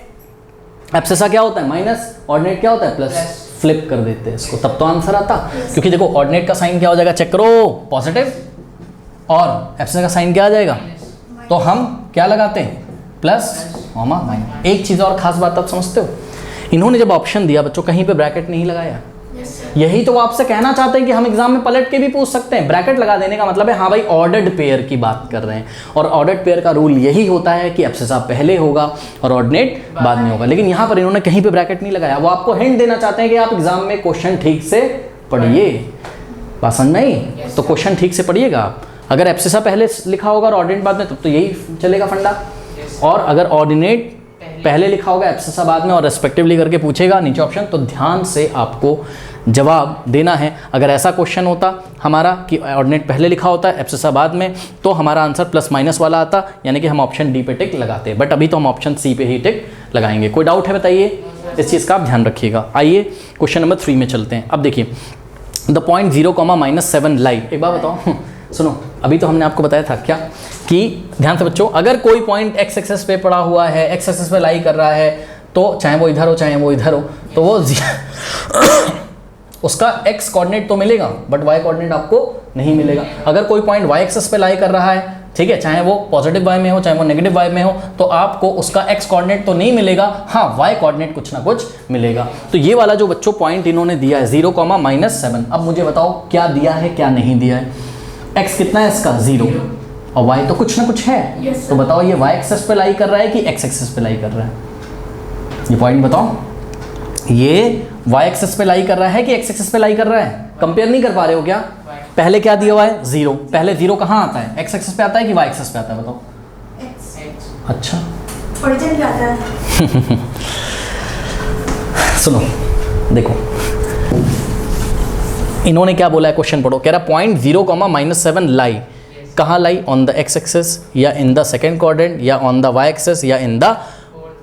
एब्सिसा क्या होता है? माइनस, ऑर्डिनेट क्या होता है? प्लस, फ्लिप कर देते हैं इसको, तब तो आंसर आता। क्योंकि देखो ऑर्डिनेट का साइन क्या हो जाएगा, चेक करो, पॉजिटिव, और एब्सिसा का साइन क्या आ जाएगा? तो हम क्या लगाते हैं? Plus comma minus. एक चीज़ और खास बात आप समझते हो, इन्होंने जब ऑप्शन दिया बच्चों कहीं पे ब्रैकेट नहीं लगाया। यही तो वो आपसे कहना चाहते हैं कि हम एग्जाम में पलट के भी पूछ सकते हैं। ब्रैकेट लगा देने का मतलब है हाँ भाई ऑर्डर्ड पेयर की बात कर रहे हैं, और ऑर्डर्ड पेयर का रूल यही होता है कि एब्सिसा पहले होगा और ऑर्डिनेट बाद में होगा। लेकिन यहाँ पर इन्होंने कहीं पे ब्रैकेट नहीं लगाया, वो आपको हिंट देना चाहते हैं कि आप एग्जाम में क्वेश्चन ठीक से पढ़िए। बात समझ में आई? तो क्वेश्चन ठीक से पढ़िएगा आप। अगर एब्सिसा पहले लिखा होगा और ऑर्डिनेट बाद में, तब तो यही चलेगा फंडा। और अगर ऑर्डिनेट पहले लिखा होगा, एब्सिसा बाद में, और रेस्पेक्टिवली करके पूछेगा नीचे ऑप्शन, तो ध्यान से आपको जवाब देना है। अगर ऐसा क्वेश्चन होता हमारा कि ऑर्डिनेट पहले लिखा होता है, एब्सिसा बाद में, तो हमारा आंसर प्लस माइनस वाला आता, यानी कि हम ऑप्शन डी पे टिक लगाते। बट अभी तो हम ऑप्शन सी पे ही टिक लगाएंगे। कोई डाउट है बताइए, इस चीज़ का आप ध्यान रखिएगा। आइए क्वेश्चन नंबर 3 में चलते हैं। अब देखिए द पॉइंट 0,-7 लाई, एक बार बताओ सुनो, अभी तो हमने आपको बताया था क्या कि ध्यान से बच्चों, अगर कोई पॉइंट एक्स एक्सिस पे पड़ा हुआ है, एक्स एक्सिस पे लाई कर रहा है, तो चाहे वो इधर हो चाहे वो इधर हो, तो वो उसका एक्स कोऑर्डिनेट तो मिलेगा बट वाई कोऑर्डिनेट आपको नहीं मिलेगा। अगर कोई पॉइंट वाई एक्सिस पे लाई कर रहा है, ठीक है, चाहे वो पॉजिटिव वाई में हो चाहे वो नेगेटिव वाई में हो, तो आपको उसका एक्स कोऑर्डिनेट तो नहीं मिलेगा, हाँ वाई कोऑर्डिनेट कुछ ना कुछ मिलेगा। तो ये वाला जो बच्चों पॉइंट इन्होंने दिया है 0,-7, अब मुझे बताओ क्या दिया है क्या नहीं दिया है। एक्स कितना है इसका? 0, और वाई तो कुछ ना कुछ है। तो बताओ ये वाई एक्सिस पे लाई कर रहा है कि एक्स एक्सिस पे लाई कर रहा है? ये पॉइंट बताओ, ये वाई एक्सिस पे लाई कर रहा है कि एक्स एक्सिस पे लाई कर रहा है? कंपेयर नहीं कर पा रहे हो क्या? पहले क्या दिया हुआ है? 0। पहले 0 कहाँ आता है? एक्स एक्सिस पे आता है कि वाई एक्सिस पे आता है? बताओ। अच्छा ओरिजिन पे आता है। सुनो देखो, इन्होंने क्या बोला है, क्वेश्चन पढ़ो। कह रहा पॉइंट 0,-7 लाई, कहाँ lie? On the X axis, या इन द सेकेंड क्वाड्रेंट, या ऑन द वाई एक्सिस, या इन द,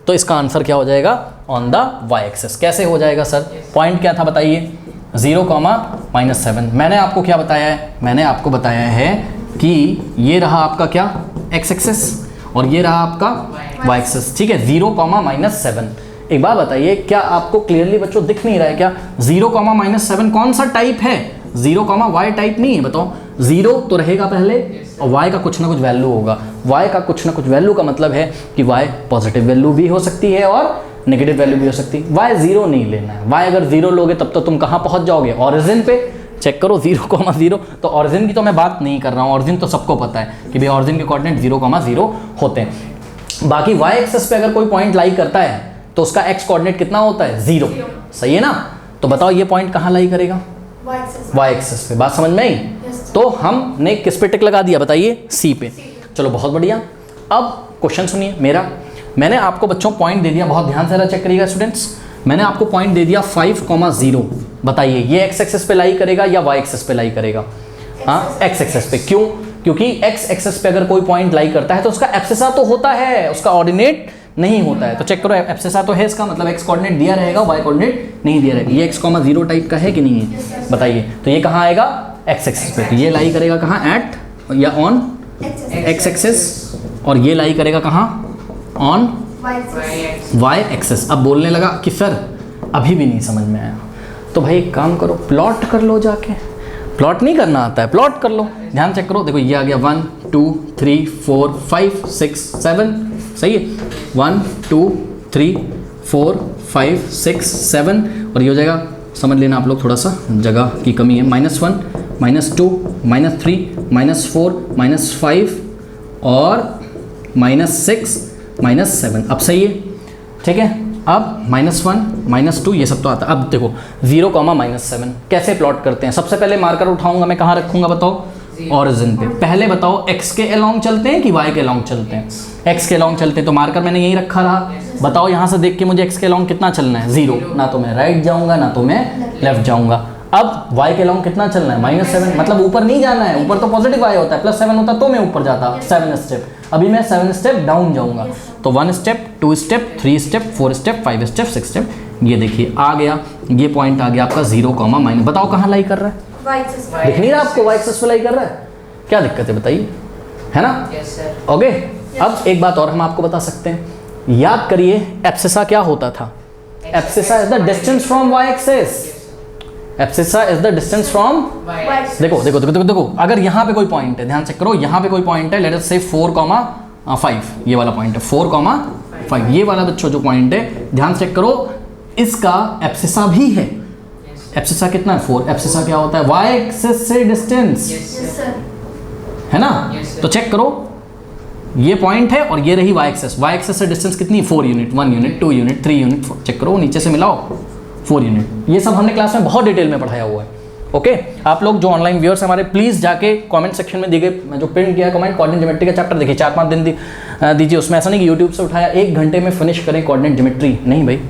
तो इसका आंसर क्या हो जाएगा? On the Y axis. कैसे हो जाएगा सर? पॉइंट क्या था बताइए? 0,-7। मैंने आपको क्या बताया है? मैंने आपको बताया है कि ये रहा आपका क्या? एक्स एक्सिस, और ये रहा आपका वाई एक्सिस, ठीक है। 0,-7। एक बात बताइए, क्या आपको क्लियरली बच्चों दिख नहीं रहा है क्या? 0,-7 कौन सा टाइप है? 0, टाइप नहीं है, बताओ। 0 तो रहेगा पहले, और y का कुछ ना कुछ वैल्यू होगा। y का कुछ ना कुछ वैल्यू का मतलब है कि y पॉजिटिव वैल्यू भी हो सकती है और नेगेटिव वैल्यू भी हो सकती है। y 0 नहीं लेना है। y अगर 0 लोगे तब तो तुम कहाँ पहुँच जाओगे? ऑरिजिन पे। चेक करो 0,0, तो ऑरिजिन की तो मैं बात नहीं कर रहा हूँ, ऑरिजिन तो सबको पता है कि भाई ऑरिजिन के कोऑर्डिनेट 0,0 होते हैं। बाकी y एक्सिस पे अगर कोई पॉइंट लाई करता है तो उसका x कोऑर्डिनेट कितना होता है? 0। सही है ना? तो बताओ ये पॉइंट कहाँ लाई करेगा? y एक्सिस पे। बात समझ में आई? तो हमने किस पे टिक लगा दिया बताइए? C पे। चलो बहुत बढ़िया। अब क्वेश्चन सुनिए मेरा, मैंने आपको बच्चों पॉइंट दे दिया, बहुत ध्यान से चेक करिएगा स्टूडेंट्स। मैंने आपको पॉइंट दे दिया 5,0। बताइए ये x एक्सिस पे लाई करेगा या y एक्सिस पे लाई करेगा? हाँ x एक्सिस पे। क्यों? क्योंकि x एक्सिस पे अगर कोई पॉइंट लाई करता है तो उसका एब्सिसा तो होता है, उसका ऑर्डिनेट नहीं होता है। तो चेक करो एब्सेसा तो है इसका मतलब एक्स कोऑर्डिनेट दिया रहेगा, वाई कोऑर्डिनेट नहीं दिया रहेगा। ये x, 0 टाइप का है कि नहीं है बताइए। तो ये कहाँ आएगा x एक्सिस पे, तो ये लाई करेगा कहाँ एट या ऑन x एक्सिस, और ये लाई करेगा कहाँ ऑन y एक्सिस। अब बोलने लगा कि सर अभी भी नहीं समझ में आया, तो भाई एक काम करो प्लॉट कर लो जाके। प्लॉट नहीं करना आता है, प्लॉट कर लो। ध्यान चेक करो, देखो ये आ गया 1 2 3 4 5 6 7, सही है 1 2 3 4 5 6 7, और ये हो जाएगा, समझ लेना आप लोग थोड़ा सा जगह की कमी है, -1 -2 -3 -4 -5 और -6 -7। अब सही है, ठीक है। अब -1 -2 ये सब तो आता है। अब देखो 0, -7 कैसे प्लॉट करते हैं। सबसे पहले मार्कर उठाऊंगा मैं, कहाँ रखूंगा बताओ, ऑरिजिन पे। पहले बताओ x के अलोंग चलते हैं कि y के अलोंग चलते हैं। x के अलोंग चलते हैं, तो मार्कर मैंने यही रखा रहा। बताओ यहाँ से देख के मुझे x के अलोंग कितना चलना है, 0। ना तो मैं राइट जाऊंगा ना तो मैं लेफ्ट जाऊंगा। अब y के अलोंग कितना चलना है, -7, मतलब ऊपर नहीं जाना है, ऊपर तो पॉजिटिव y होता है, +7 होता तो मैं ऊपर जाता 7 स्टेप। अभी मैं 7 स्टेप डाउन जाऊंगा, तो 1 step 2 step 3 step 4 step 5 step 6 step. ये देखिए आ गया, ये पॉइंट आ गया आपका 0, बताओ कहाँ लाई कर रहा है, दिख नहीं रहा आपको, y एक्सिस पे लाई कर रहा है। क्या दिक्कत है बताइए, है ना। ओके अब एक बात और हम आपको बता सकते हैं, याद करिए एब्सेसा क्या होता था। Abscissa is the distance from y axis. Abscissa is the distance from, देखो देखो देखो देखो, अगर यहाँ पे कोई पॉइंट है, ध्यान चेक करो, यहाँ पे कोई पॉइंट है, लेट अस से 4,5, ये वाला पॉइंट है 4,5, ये वाला बच्चों जो पॉइंट है, ध्यान चेक करो, इसका एब्सेसा भी है। एब्सेसा कितना है 4। एब्सेसा क्या होता है, y एक्सिस से डिस्टेंस, है ना। तो चेक करो, ये पॉइंट है और ये रही y एक्सिस। y एक्सिस से डिस्टेंस कितनी, 4 unit, 1 unit 2 unit 3 unit, check करो नीचे से मिलाओ 4 यूनिट। ये सब हमने क्लास में बहुत डिटेल में पढ़ाया हुआ है। ओके आप लोग जो ऑनलाइन व्यूअर्स हमारे, प्लीज़ जाके कमेंट सेक्शन में दिए गए जो प्रिंट किया है कमेंट, कोऑर्डिनेट ज्योमेट्री का चैप्टर देखिए, 4-5 दिन दीजिए उसमें। ऐसा नहीं कि यूट्यूब से उठाया 1 घंटे में फिनिश करें कोऑर्डिनेट ज्योमेट्री, नहीं भाई,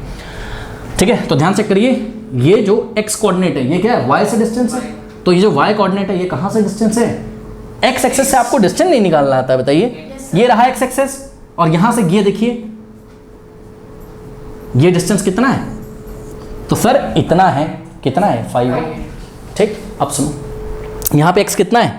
ठीक है। तो ध्यान चेक करिए, ये जो x कोऑर्डिनेट है ये क्या है, y से डिस्टेंस है, तो ये जो y कोऑर्डिनेट है ये कहाँ से डिस्टेंस है, x एक्सिस से। आपको डिस्टेंस नहीं निकालना आता है बताइए, ये रहा x एक्सिस, और यहाँ से ये देखिए ये डिस्टेंस कितना है, तो सर इतना है, कितना है 5 है, ठीक। अब सुनो, यहाँ पे x कितना है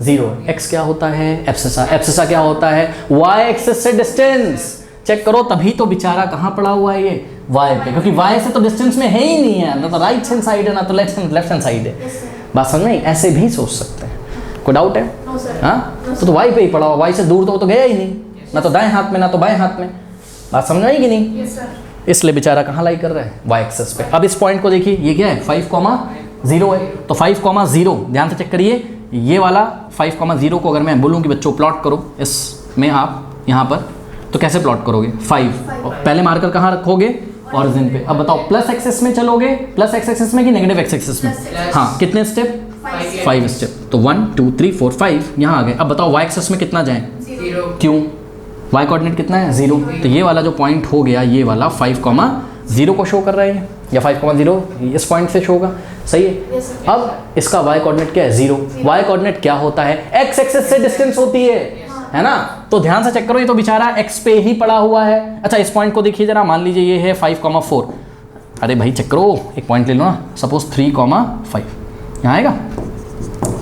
0, x क्या होता है एब्सेसा। एब्सेसा क्या होता है, y एक्सिस से डिस्टेंस। चेक करो, तभी तो बेचारा कहाँ पड़ा हुआ है ये y पे, क्योंकि y से तो डिस्टेंस में है ही नहीं है, ना तो राइट हैंड साइड है ना तो लेफ्ट हैंड साइड है। बात समझ में, ऐसे भी सोच सकते हैं, कोई डाउट है, हाँ। तो y पे ही पड़ा हुआ, y से दूर तो गया ही नहीं, ना तो दाएं हाथ में ना तो बाएं हाथ में। बात समझ आई कि नहीं, इसलिए बेचारा कहाँ लाई कर रहा है, y एक्सिस पे। अब इस पॉइंट को देखिए, ये क्या है 5,0 है, तो 5,0 ध्यान से चेक करिए, ये वाला 5,0 को अगर मैं बोलूँ कि बच्चों प्लॉट करो इसमें, आप यहाँ पर तो कैसे प्लॉट करोगे 5, और पहले मार्कर कहाँ रखोगे, ऑरिजिन पे। अब बताओ प्लस एक्सिस में चलोगे, प्लस एक्स एक्सिस में कि नेगेटिव एक्स एक्सिस में, हाँ कितने स्टेप 5 स्टेप, तो 1 2 3 4 5 यहाँ आ गए। अब बताओ y एक्सिस में कितना जाए, 0, क्यों, y कोऑर्डिनेट कितना है 0, तो ये वाला जो पॉइंट हो गया ये वाला 5,0 को शो कर रहा है, या 5,0 इस पॉइंट से शो होगा, सही है। अब इसका y कोऑर्डिनेट क्या है 0, y कोऑर्डिनेट क्या होता है, x एक्सिस से डिस्टेंस होती है ना। तो ध्यान से चेक करो, ये तो बेचारा x पे ही पड़ा हुआ है। अच्छा इस पॉइंट को देखिए जरा, मान लीजिए ये है 5,4, अरे भाई चेक करो, एक पॉइंट ले लो ना, सपोज 3,5 यहाँ आएगा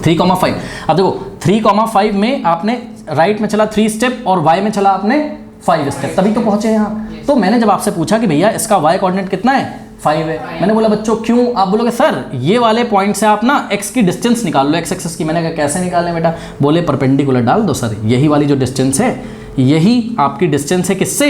3,5। अब देखो 3,5 में आपने राइट में चला 3 स्टेप और y में चला आपने 5 स्टेप, तभी तो पहुंचे यहाँ। तो मैंने जब आपसे पूछा कि भैया इसका y कोऑर्डिनेट कितना है 5 है, मैंने बोला बच्चों क्यों, आप बोलोगे सर ये वाले पॉइंट से आप ना x की डिस्टेंस निकाल लो, x एक्सिस की। मैंने कहा कैसे निकालें बेटा, बोले परपेंडिकुलर डाल दो सर, यही वाली जो डिस्टेंस है यही आपकी डिस्टेंस है किससे,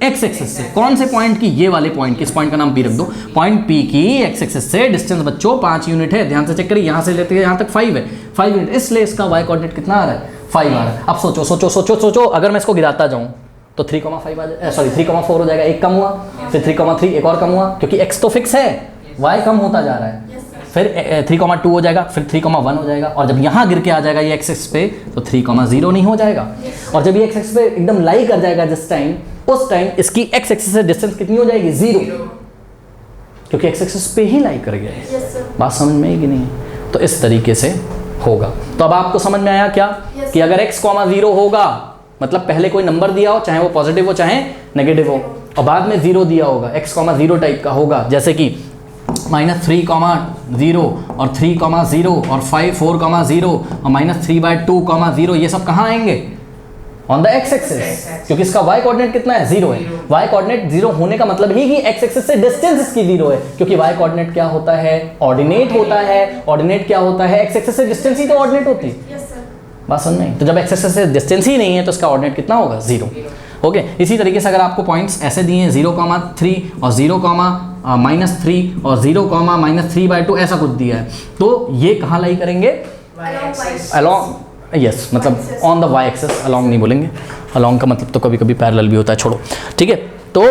x एक्सिस से। कौन से पॉइंट की, ये वाले पॉइंट की, इस पॉइंट का नाम p रख दो, पॉइंट p की x एक्सिस से डिस्टेंस बच्चों 5 यूनिट है। ध्यान से चेक करिए, यहाँ से लेते हैं यहाँ तक 5 है, 5 यूनिट, इसलिए इसका y कोऑर्डिनेट कितना आ रहा है 5 आ रहा है। अब सोचो सोचो सोचो सोचो, अगर मैं इसको गिराता जाऊँ तो 3,5 आ जाए, सॉरी 3,4 हो जाएगा, एक कम हुआ, फिर 3,3 एक और कम हुआ, क्योंकि x तो फिक्स है, y कम होता जा रहा है, फिर 3,2 हो जाएगा, फिर 3,1 हो जाएगा, और जब यहाँ गिर के आ जाएगा ये x एक्सिस पे तो 3,0 नहीं हो जाएगा। और जब ये x एक्सिस पे एकदम लाई कर जाएगा जिस टाइम, उस टाइम इसकी x एक्सिस से डिस्टेंस कितनी हो जाएगी 0, क्योंकि x एक्सिस पे ही लाई कर गया। बात समझ में आएगी नहीं, तो इस तरीके से होगा। तो अब आपको समझ में आया क्या कि अगर x, 0 होगा मतलब पहले कोई नंबर दिया हो, चाहे वो पॉजिटिव हो चाहे नेगेटिव हो, और बाद में 0 दिया होगा, x,0 टाइप का होगा, जैसे कि -3,0 और 3,0 और 5, 4,0 और -3/2,0, ये सब कहाँ आएंगे? ऑन द x एक्सिस, क्योंकि इसका y कोऑर्डिनेट कितना है? 0 है। y कोऑर्डिनेट 0 होने का मतलब ही कि x एक्सिस से डिस्टेंस इसकी 0 है, क्योंकि y कोऑर्डिनेट क्या होता है? ऑर्डिनेट होता है। ऑर्डिनेट क्या होता है? x एक्सिस से डिस्टेंस ही तो ऑर्डिनेट होती है। Yes sir. बात समझ में? तो जब x एक्सिस से डिस्टेंस ही नहीं है तो इसका ऑर्डिनेट कितना होगा? 0। ओके, इसी तरीके से अगर आपको पॉइंट्स ऐसे दिए हैं 0,3 और 0,-3 और 0,-3/2 ऐसा कुछ दिया है, तो ये कहाँ लाई करेंगे? अलॉन्ग, यस, मतलब on the Y axis. Along नहीं बोलेंगे, अलॉन्ग का मतलब तो कभी कभी पैरेलल भी होता है, छोड़ो, ठीक है। तो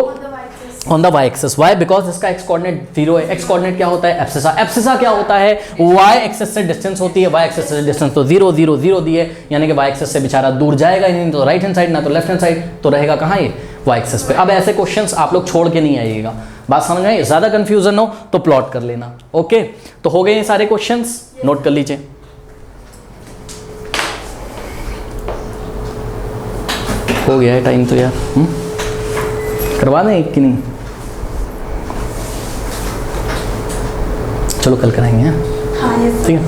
on the Y axis, why because इसका एक्स कोऑर्डिनेट 0 है। एक्स कोऑर्डिनेट क्या होता है? एब्सिसा। एब्सिसा क्या होता है? वाई एक्सेस से डिस्टेंस होती है, वाई एक्सेस से डिस्टेंस तो 0 0 0 दिए, यानी कि वाई एक्सेस से बेचारा दूर जाएगा ही नहीं, तो राइट हैंड साइड ना तो लेफ्ट हैंड साइड, तो रहेगा कहाँ ये? वाई एक्सेस पे। अब ऐसे क्वेश्चंस आप लोग छोड़ के नहीं आइएगा, बात समझ में आई? ज़्यादा कंफ्यूजन हो तो प्लॉट कर लेना। ओके, तो हो गए ये सारे क्वेश्चंस, नोट कर लीजिए। हो गया है टाइम तो यार, करवा दें एक कि नहीं? चलो कल कराएंगे। हाँ यस। ठीक है,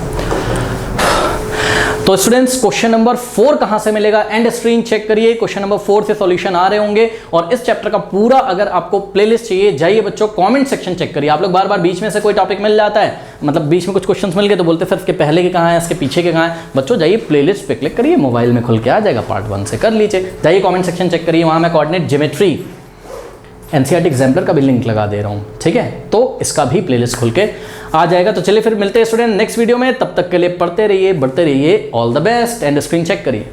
तो स्टूडेंट्स क्वेश्चन नंबर 4 कहां से मिलेगा? एंड स्क्रीन चेक करिए, क्वेश्चन नंबर 4 से सॉल्यूशन आ रहे होंगे। और इस चैप्टर का पूरा अगर आपको प्लेलिस्ट चाहिए, जाइए बच्चों कमेंट सेक्शन चेक करिए। आप लोग बार बार बीच में से कोई टॉपिक मिल जाता है, मतलब बीच में कुछ क्वेश्चंस मिल गए तो बोलते सर इसके पहले के कहाँ है, इसके पीछे के कहाँ है। बच्चों जाइए प्लेलिस्ट पे क्लिक करिए, मोबाइल में खुल के आ जाएगा, पार्ट 1 से कर लीजिए। जाइए कमेंट सेक्शन चेक करिए, वहाँ मैं कोऑर्डिनेट ज्योमेट्री एनसीईआरटी एग्जाम्पलर का भी लिंक लगा दे रहा हूँ, ठीक है, तो इसका भी प्लेलिस्ट खुल के आ जाएगा। तो चलिए फिर मिलते हैं स्टूडेंट नेक्स्ट वीडियो में, तब तक के लिए पढ़ते रहिए, बढ़ते रहिए, all the best. End screen check करिए।